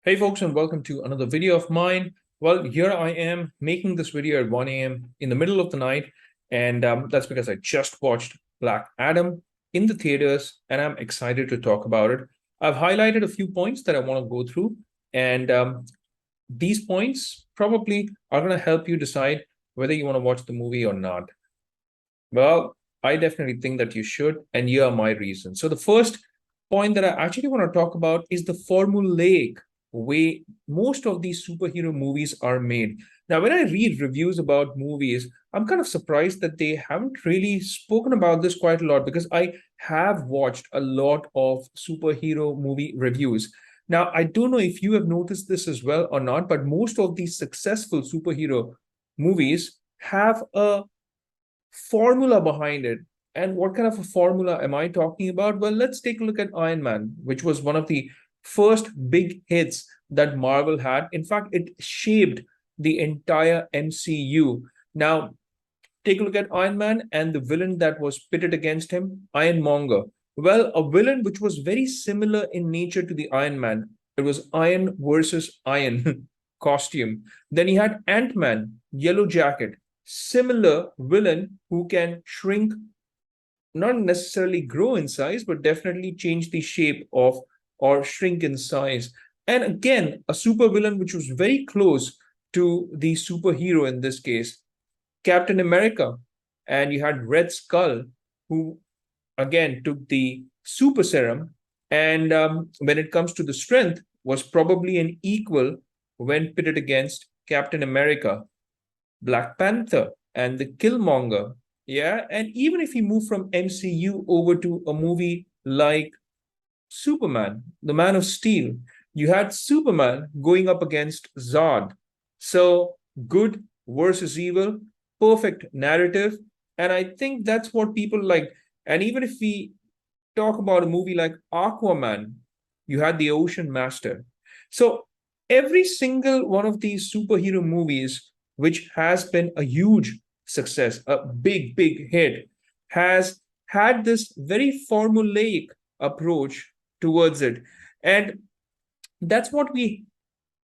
Hey folks, and welcome to another video of mine. Well, here I am making this video at 1 a.m. in the middle of the night, and that's because I just watched Black Adam in the theaters, and I'm excited to talk about it. I've highlighted a few points that I want to go through, and these points probably are going to help you decide whether you want to watch the movie or not. Well, I definitely think that you should, and here are my reasons. So the first point that I actually want to talk about is the formulaic way most of these superhero movies are made. Now, when I read reviews about movies, I'm kind of surprised that they haven't really spoken about this quite a lot because I have watched a lot of superhero movie reviews. Now, I don't know if you have noticed this as well or not, but most of these successful superhero movies have a formula behind it. And what kind of a formula am I talking about? Well, let's take a look at Iron Man, which was one of the first big hits that Marvel had. In fact, it shaped the entire MCU. Now, take a look at Iron Man and the villain that was pitted against him, Ironmonger. Well, a villain which was very similar in nature to the Iron Man. It was Iron versus Iron costume. Then he had Ant-Man, Yellow Jacket, similar villain who can shrink, not necessarily grow in size, but definitely change the shape of or shrink in size. And again, a super villain which was very close to the superhero in this case, Captain America. And you had Red Skull, who again took the super serum. And when it comes to the strength, was probably an equal when pitted against Captain America, Black Panther, and the Killmonger. Yeah, and even if you move from MCU over to a movie like Superman, the Man of Steel, you had Superman going up against Zod. So good versus evil, perfect narrative. And I think that's what people like. And even if we talk about a movie like Aquaman, you had the Ocean Master. So every single one of these superhero movies, which has been a huge success, a big hit, has had this very formulaic approach towards it. And that's what we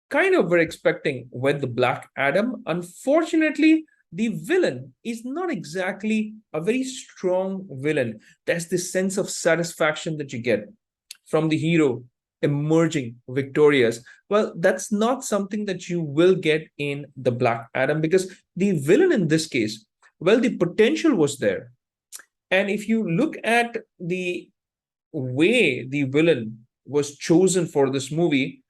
kind of were expecting with the Black Adam. Unfortunately, the villain is not exactly a very strong villain. There's this sense of satisfaction that you get from the hero emerging victorious. Well, that's not something that you will get in the Black Adam because the villain in this case, well, the potential was there. And if you look at the way the villain was chosen for this movie,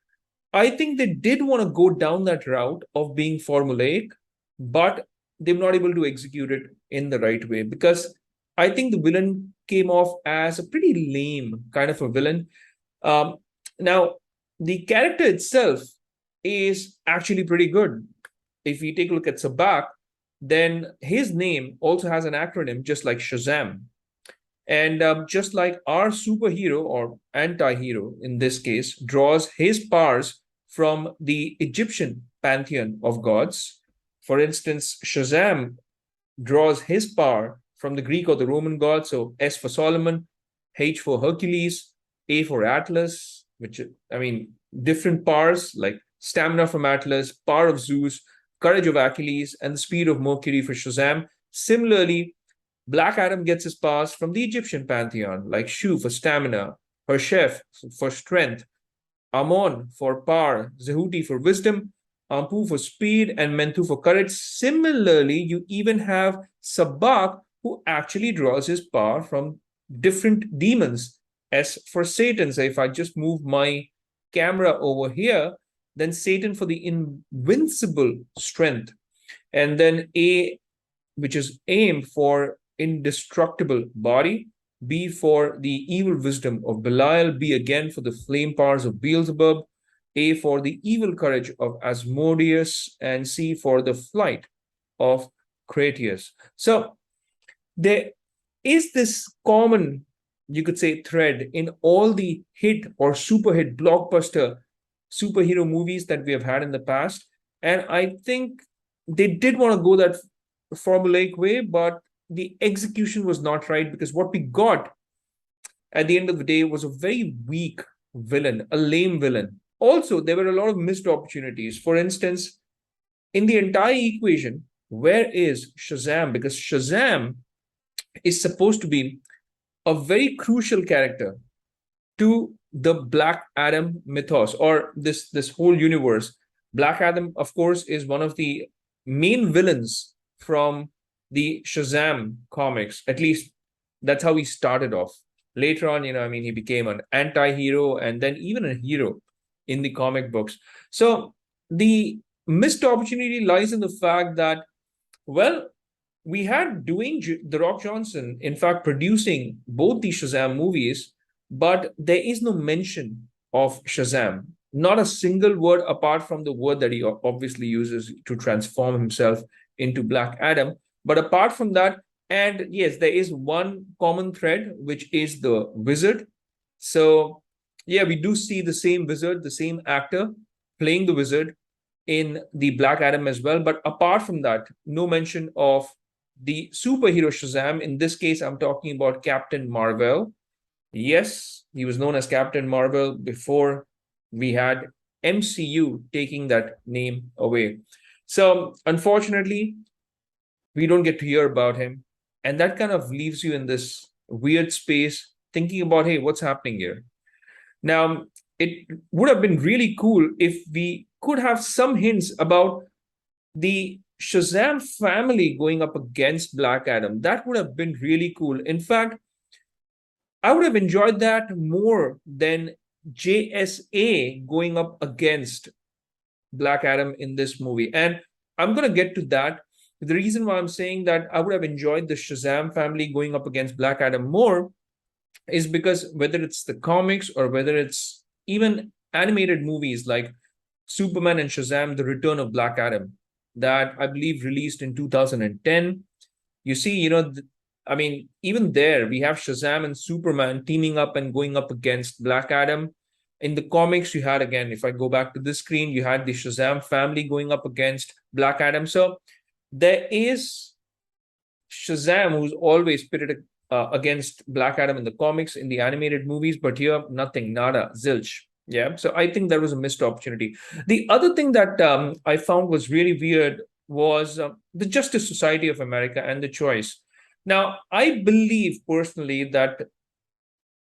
I think they did want to go down that route of being formulaic, but they're not able to execute it in the right way because I think the villain came off as a pretty lame kind of a villain. Um, Now, the character itself is actually pretty good. If we take a look at Sabbac, then his name also has an acronym just like Shazam. And just like our superhero or anti-hero in this case draws his powers from the Egyptian pantheon of gods. For instance, Shazam draws his power from the Greek or the Roman gods. So S for Solomon, H for Hercules, A for Atlas, which, I mean, different powers like stamina from Atlas, power of Zeus, courage of Achilles, and the speed of Mercury for Shazam. Similarly, Black Adam gets his powers from the Egyptian pantheon, like Shu for stamina, Hershef for strength, Amon for power, Zehuti for wisdom, Ampu for speed, and Mentu for courage. Similarly, you even have Sabak, who actually draws his power from different demons. As for Satan, so if I just move my camera over here, then Satan for the invincible strength. And then A, which is aim for indestructible body, B for the evil wisdom of Belial, B again for the flame powers of Beelzebub, A for the evil courage of Asmodeus, and C for the flight of Cratius. So there is this common, you could say, thread in all the hit or super hit blockbuster superhero movies that we have had in the past. And I think they did want to go that formulaic way, but the execution was not right because what we got at the end of the day was a very weak villain, a lame villain. also there were a lot of missed opportunities. For instance, in the entire equation, where is Shazam? Because Shazam is supposed to be a very crucial character to the Black Adam mythos, or this whole universe. Black Adam, of course, is one of the main villains from the Shazam comics. At least that's how he started off. Later on, I mean, he became an anti-hero and then even a hero in the comic books. So the missed opportunity lies in the fact that, well, we had Dwayne The Rock Johnson, in fact, producing both the Shazam movies, but there is no mention of Shazam. Not a single word apart from the word that he obviously uses to transform himself into Black Adam. But apart from that, and yes, there is one common thread, which is the wizard. So, yeah, we do see the same wizard, the same actor playing the wizard in the Black Adam as well. But apart from that, no mention of the superhero Shazam. In this case, I'm talking about Captain Marvel. Yes, he was known as Captain Marvel before we had MCU taking that name away. So, unfortunately, we don't get to hear about him. And that kind of leaves you in this weird space thinking about, hey, what's happening here? Now, it would have been really cool if we could have some hints about the Shazam family going up against Black Adam. That would have been really cool. In fact, I would have enjoyed that more than JSA going up against Black Adam in this movie. And I'm going to get to that. The reason why I'm saying that I would have enjoyed the Shazam family going up against Black Adam more is because whether it's the comics or whether it's even animated movies like Superman and Shazam, The Return of Black Adam, that I believe released in 2010, you see, I mean, even there, we have Shazam and Superman teaming up and going up against Black Adam. In the comics, you had, again, if I go back to this screen, you had the Shazam family going up against Black Adam. So there is Shazam, who's always pitted against Black Adam in the comics, in the animated movies, but here, nothing, nada, zilch. Yeah, so I think that was a missed opportunity. The other thing that I found was really weird was the Justice Society of America and the choice. Now, I believe personally that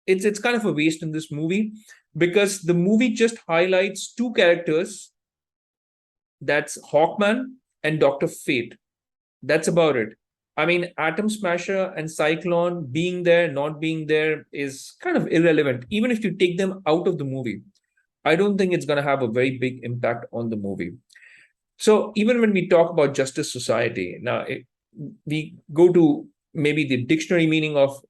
it's kind of a waste in this movie because the movie just highlights two characters. That's Hawkman and Dr. Fate. That's about it. I mean, Atom Smasher and Cyclone being there, not being there is kind of irrelevant. Even if you take them out of the movie, I don't think it's going to have a very big impact on the movie. So even when we talk about Justice Society, now we go to maybe the dictionary meaning of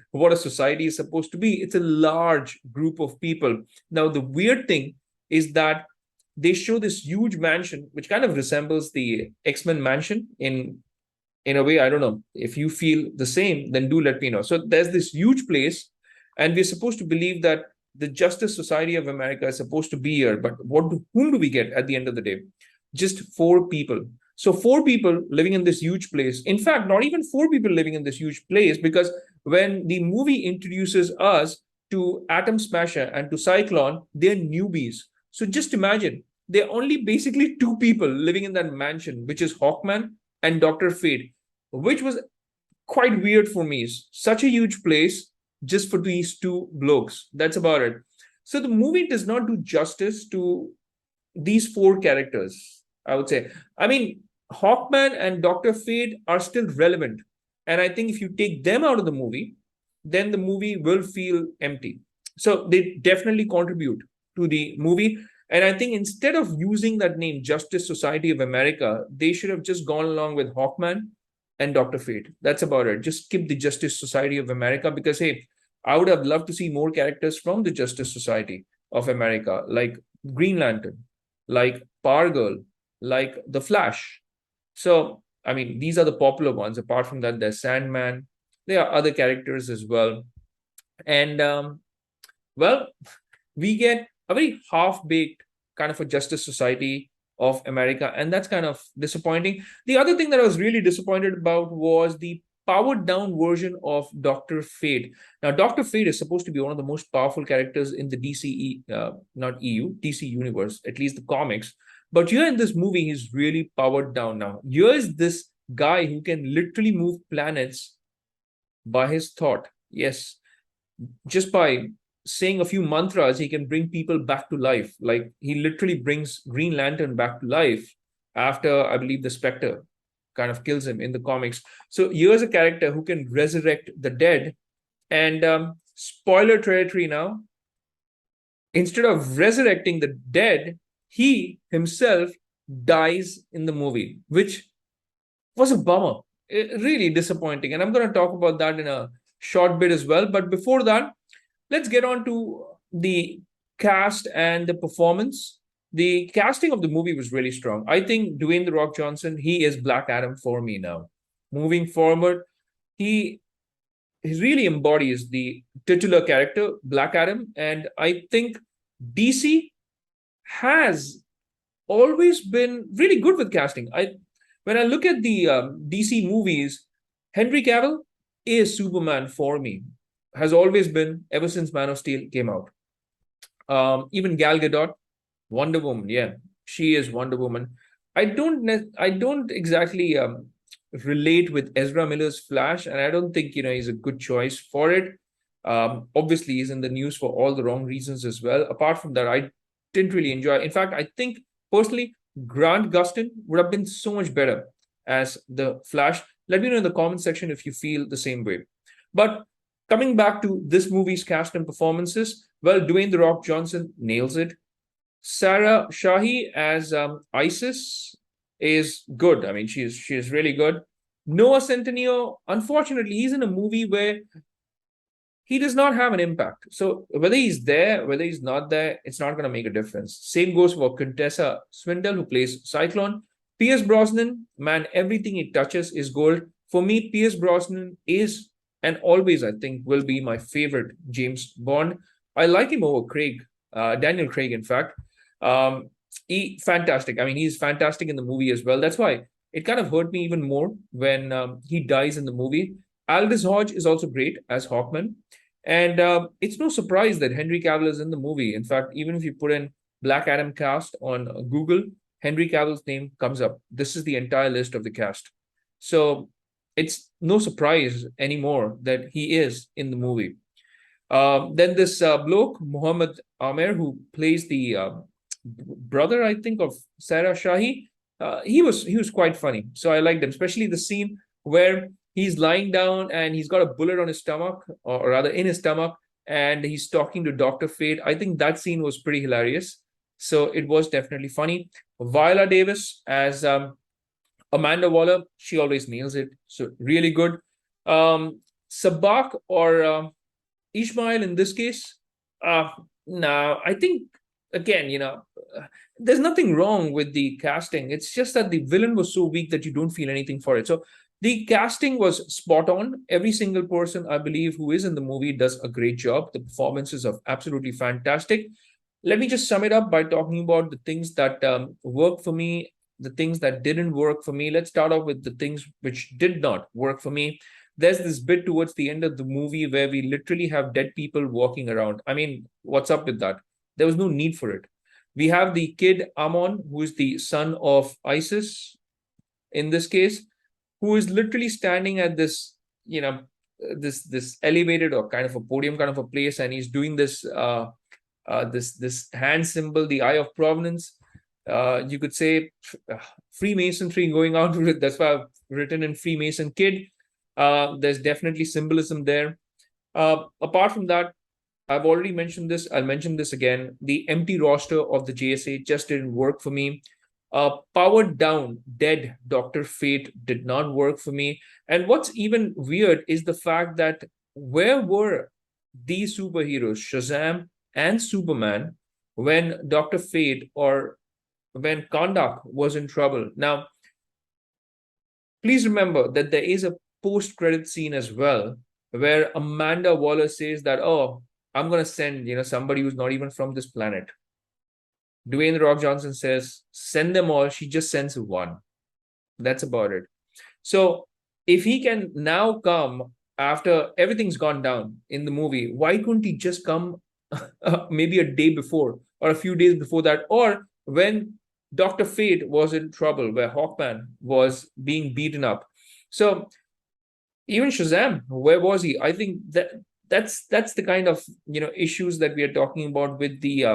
what a society is supposed to be. It's a large group of people. Now, the weird thing is that they show this huge mansion, which kind of resembles the X-Men mansion in a way. I don't know if you feel the same, then do let me know. So there's this huge place, and we're supposed to believe that the Justice Society of America is supposed to be here. But whom do we get at the end of the day? Just 4 people. So 4 people living in this huge place. In fact, not even 4 people living in this huge place, because when the movie introduces us to Atom Smasher and to Cyclone, they're newbies. So just imagine, they're only basically 2 people living in that mansion, which is Hawkman and Dr. Fate, which was quite weird for me. Such a huge place just for these 2 blokes. That's about it. So the movie does not do justice to these 4 characters, I would say. I mean, Hawkman and Dr. Fate are still relevant. And I think if you take them out of the movie, then the movie will feel empty. So they definitely contribute to the movie. And I think instead of using that name, Justice Society of America, they should have just gone along with Hawkman and Dr. Fate. That's about it. Just skip the Justice Society of America because, hey, I would have loved to see more characters from the Justice Society of America, like Green Lantern, like Power Girl, like The Flash. So, I mean, these are the popular ones. Apart from that, there's Sandman. There are other characters as well. And, well, we get a very half-baked kind of a Justice Society of America, and that's kind of disappointing. The other thing that I was really disappointed about was the powered down version of Dr. Fate. Now, Dr. Fate is supposed to be one of the most powerful characters in the DC, not EU, DC universe, at least the comics. But here in this movie, he's really powered down now. Here is this guy who can literally move planets by his thought. Yes, just by saying a few mantras, he can bring people back to life. Like he literally brings Green Lantern back to life after, I believe, the Spectre kind of kills him in the comics. So here's a character who can resurrect the dead. And spoiler territory now, instead of resurrecting the dead, he himself dies in the movie, which was a bummer. Really disappointing. And I'm going to talk about that in a short bit as well. But before that, let's get on to the cast and the performance. The casting of the movie was really strong. I think Dwayne "The Rock" Johnson, he is Black Adam for me now. Moving forward, he really embodies the titular character, Black Adam. And I think DC has always been really good with casting. When I look at the DC movies, Henry Cavill is Superman for me. Has always been ever since Man of Steel came out. Even Gal Gadot, Wonder Woman, yeah, she is Wonder Woman. I don't exactly relate with Ezra Miller's Flash, and I don't think he's a good choice for it. Obviously, he's in the news for all the wrong reasons as well. Apart from that, I didn't really enjoy. In fact, I think personally, Grant Gustin would have been so much better as the Flash. Let me know in the comment section if you feel the same way. But coming back to this movie's cast and performances, well, Dwayne "The Rock" Johnson nails it. Sarah Shahi as Isis is good. I mean, she is really good. Noah Centineo, unfortunately, he's in a movie where he does not have an impact. So whether he's there, whether he's not there, it's not going to make a difference. Same goes for Contessa Swindle, who plays Cyclone. Pierce Brosnan, man, everything he touches is gold. For me, Pierce Brosnan is and always, I think, will be my favorite James Bond. I like him over Daniel Craig, in fact. Fantastic. I mean, he's fantastic in the movie as well. That's why it kind of hurt me even more when he dies in the movie. Aldous Hodge is also great as Hawkman. And it's no surprise that Henry Cavill is in the movie. In fact, even if you put in Black Adam cast on Google, Henry Cavill's name comes up. This is the entire list of the cast. So it's no surprise anymore that he is in the movie. Then this bloke, Muhammad Amer, who plays the brother, I think, of Sarah Shahi, he was quite funny. So I liked him, especially the scene where he's lying down and he's got a bullet on his stomach, or rather in his stomach, and he's talking to Dr. Fate. I think that scene was pretty hilarious. So it was definitely funny. Viola Davis as Amanda Waller, she always nails it. So really good. Sabbac or Ishmael in this case, no, I think, again, there's nothing wrong with the casting. It's just that the villain was so weak that you don't feel anything for it. So the casting was spot on. Every single person, I believe, who is in the movie does a great job. The performances are absolutely fantastic. Let me just sum it up by talking about the things that worked for me, the things that didn't work for me. Let's start off with the things which did not work for me. There's this bit towards the end of the movie where we literally have dead people walking around. I mean, what's up with that? There was no need for it. We have the kid Amon, who is the son of Isis in this case, who is literally standing at this, this elevated or kind of a podium kind of a place, and he's doing this this hand symbol, the Eye of Providence. You could say Freemasonry going out with it. That's why I've written in Freemason kid. There's definitely symbolism there. Apart from that, I've already mentioned this. I'll mention this again. The empty roster of the JSA just didn't work for me. Powered down, dead Dr. Fate did not work for me. And what's even weird is the fact that where were these superheroes, Shazam and Superman, when Dr. Fate or when Kondak was in trouble? Now, please remember that there is a post-credit scene as well, where Amanda Waller says that, oh, I'm going to send, somebody who's not even from this planet. Dwayne "The Rock" Johnson says, send them all. She just sends one. That's about it. So if he can now come after everything's gone down in the movie, why couldn't he just come maybe a day before or a few days before that, or when Dr. Fate was in trouble, where Hawkman was being beaten up? So even Shazam, where was he? I think that's the kind of issues that we are talking about with the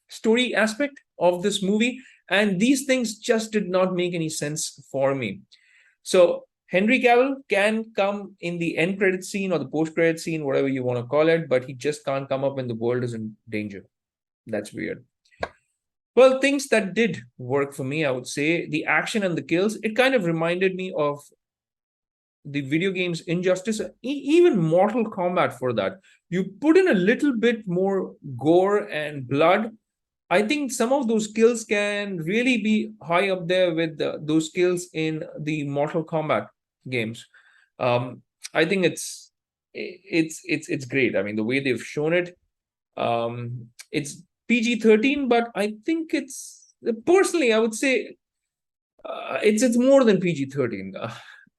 story aspect of this movie, and these things just did not make any sense for me. So Henry Cavill can come in the end credit scene or the post credit scene, whatever you want to call it, but he just can't come up when the world is in danger. That's weird. Well, things that did work for me, I would say the action and the kills. It kind of reminded me of the video games Injustice, even Mortal Kombat for that. You put in a little bit more gore and blood. I think some of those kills can really be high up there with those kills in the Mortal Kombat games. I think it's great. I mean, the way they've shown it, it's PG-13, but I think it's personally, I would say it's more than PG-13.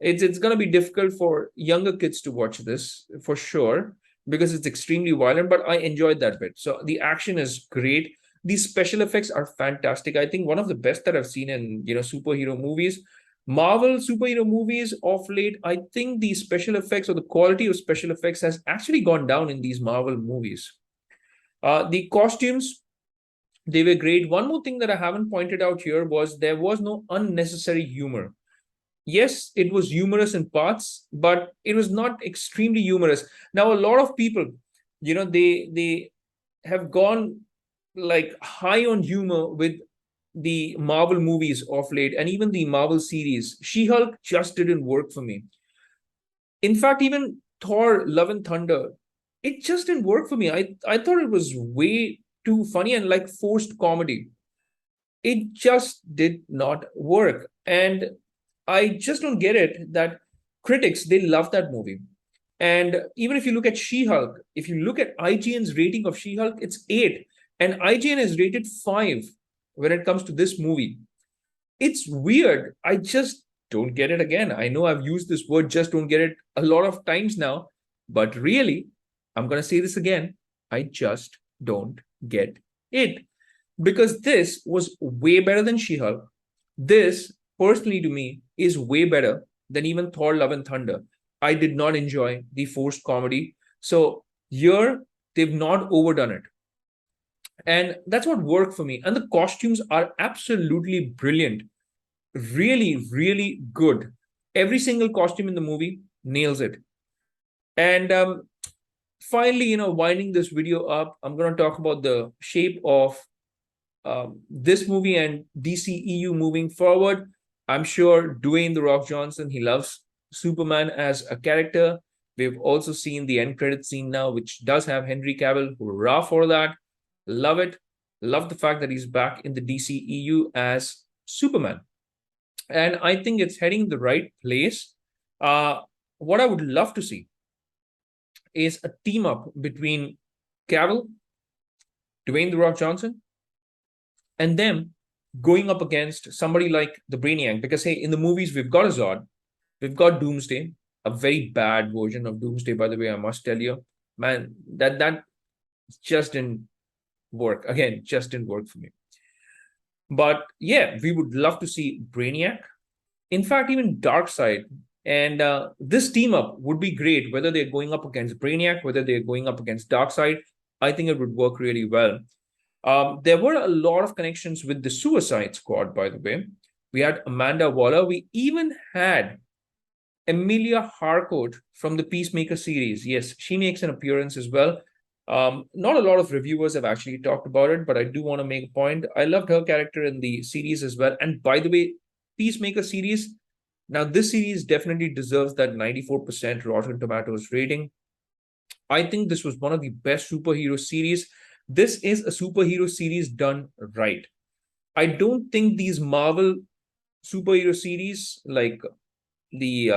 It's going to be difficult for younger kids to watch this for sure because it's extremely violent, but I enjoyed that bit. So the action is great. These special effects are fantastic. I think one of the best that I've seen in superhero movies. Marvel superhero movies of late, I think the special effects or the quality of special effects has actually gone down in these Marvel movies. The costumes, they were great. One more thing that I haven't pointed out here was there was no unnecessary humor. Yes, it was humorous in parts, but it was not extremely humorous. Now, a lot of people, they have gone like high on humor with the Marvel movies of late and even the Marvel series. She-Hulk just didn't work for me. In fact, even Thor, Love and Thunder, it just didn't work for me. I thought it was way too funny and like forced comedy. It just did not work. And I just don't get it that critics, they love that movie. And even if you look at She-Hulk, if you look at IGN's rating of She-Hulk, it's 8. And IGN has rated 5 when it comes to this movie. It's weird. I just don't get it again. I know I've used this word, just don't get it, a lot of times now. But really, I'm going to say this again. I just don't get it. Because this was way better than She-Hulk. This, personally to me, is way better than even Thor, Love and Thunder. I did not enjoy the forced comedy. So here, they've not overdone it. And that's what worked for me. And the costumes are absolutely brilliant. Really, really good. Every single costume in the movie nails it. And finally, winding this video up, I'm going to talk about the shape of this movie and DCEU moving forward. I'm sure Dwayne "The Rock" Johnson, he loves Superman as a character. We've also seen the end credit scene now, which does have Henry Cavill. Hurrah for that. Love it. Love the fact that he's back in the DCEU as Superman. And I think it's heading the right place. What I would love to see is a team up between Cavill, Dwayne "The Rock" Johnson, and them going up against somebody like the Brainiac. Because, hey, in the movies, we've got a Zod, we've got Doomsday, a very bad version of Doomsday, by the way, I must tell you. Man, that just didn't work. Again, just didn't work for me. But yeah, we would love to see Brainiac. In fact, even Darkseid. And this team up would be great, whether they're going up against Brainiac, whether they're going up against Darkseid. I think it would work really well. There were a lot of connections with the Suicide Squad, by the way. We had Amanda Waller. We even had Emilia Harcourt from the Peacemaker series. Yes, she makes an appearance as well. Not a lot of reviewers have actually talked about it, but I do want to make a point. I loved her character in the series as well. And by the way, Peacemaker series, now this series definitely deserves that 94% Rotten Tomatoes rating. I think this was one of the best superhero series. This is a superhero series done right. I don't think these Marvel superhero series like the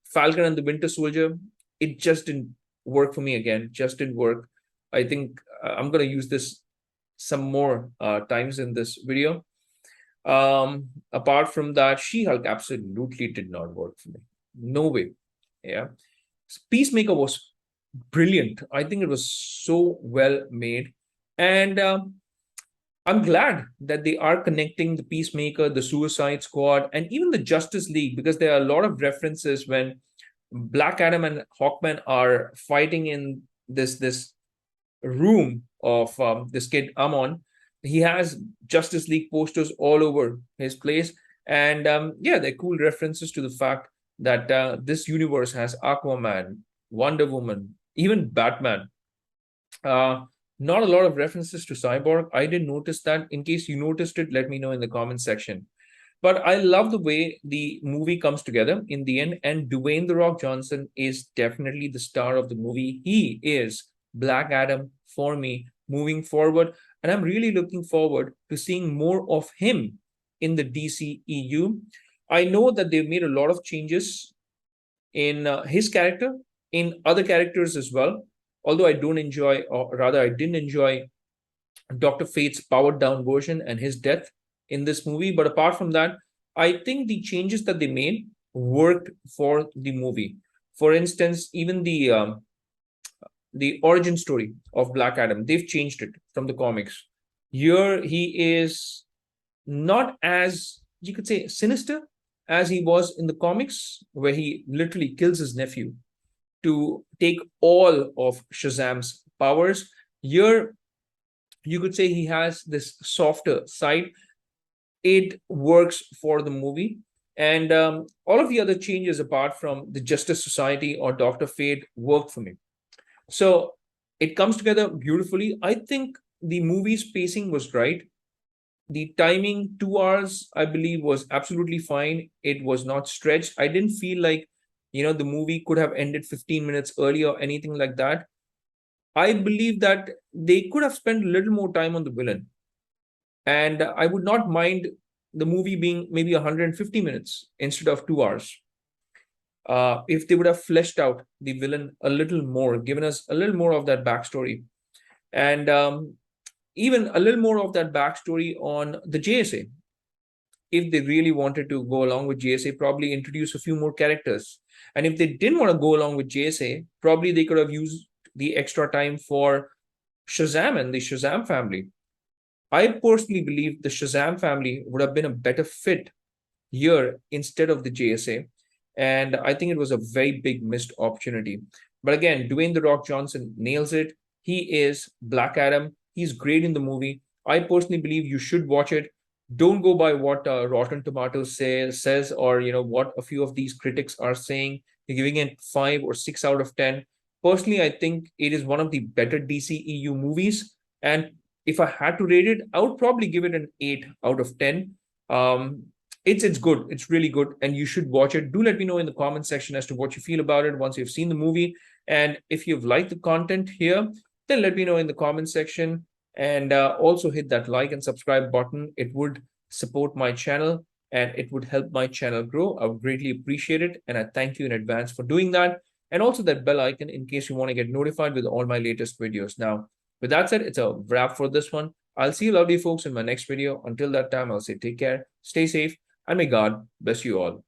Falcon and the Winter Soldier, it just didn't work for me again. Just didn't work. I think I'm going to use this some more times in this video. Apart from that, She-Hulk absolutely did not work for me. No way. Yeah. Peacemaker was brilliant. I think it was so well made. And I'm glad that they are connecting the Peacemaker, the Suicide Squad, and even the Justice League, because there are a lot of references when Black Adam and Hawkman are fighting in this room of this kid Amon. He has Justice League posters all over his place, and yeah, they're cool references to the fact that this universe has Aquaman, Wonder Woman, even Batman. Uh, Not a lot of references to Cyborg. I didn't notice that. In case you noticed it, let me know in the comment section. But I love the way the movie comes together in the end. And Dwayne The Rock Johnson is definitely the star of the movie. He is Black Adam for me moving forward. And I'm really looking forward to seeing more of him in the DCEU. I know that they've made a lot of changes in his character, in other characters as well. Although I don't enjoy, or rather, I didn't enjoy Dr. Fate's powered down version and his death in this movie. But apart from that, I think the changes that they made worked for the movie. For instance, even the origin story of Black Adam, they've changed it from the comics. Here, he is not as, you could say, sinister as he was in the comics, where he literally kills his nephew to take all of Shazam's powers. Here, you could say he has this softer side. It works for the movie. And all of the other changes, apart from the Justice Society or Dr. Fate, worked for me. So it comes together beautifully. I think the movie's pacing was right. The timing, 2 hours, I believe, was absolutely fine. It was not stretched. I didn't feel like, the movie could have ended 15 minutes early or anything like that. I believe that they could have spent a little more time on the villain. And I would not mind the movie being maybe 150 minutes instead of 2 hours. If they would have fleshed out the villain a little more, given us a little more of that backstory, and even a little more of that backstory on the JSA. If they really wanted to go along with JSA, probably introduce a few more characters. And if they didn't want to go along with JSA, probably they could have used the extra time for Shazam and the Shazam family. I personally believe the Shazam family would have been a better fit here instead of the JSA. And I think it was a very big missed opportunity. But again, Dwayne The Rock Johnson nails it. He is Black Adam. He's great in the movie. I personally believe you should watch it. Don't go by what Rotten Tomatoes says, or what a few of these critics are saying. You're giving it 5 or 6 out of 10. Personally, I think it is one of the better DCEU movies. And if I had to rate it, I would probably give it an 8 out of 10. It's good. It's really good, and you should watch it. Do let me know in the comment section as to what you feel about it once you've seen the movie. And if you've liked the content here, then let me know in the comment section. And also hit that like and subscribe button. It would support my channel and it would help my channel grow. I would greatly appreciate it. And I thank you in advance for doing that. And also that bell icon in case you want to get notified with all my latest videos. Now, with that said, it's a wrap for this one. I'll see you lovely folks in my next video. Until that time, I'll say take care, stay safe, and may God bless you all.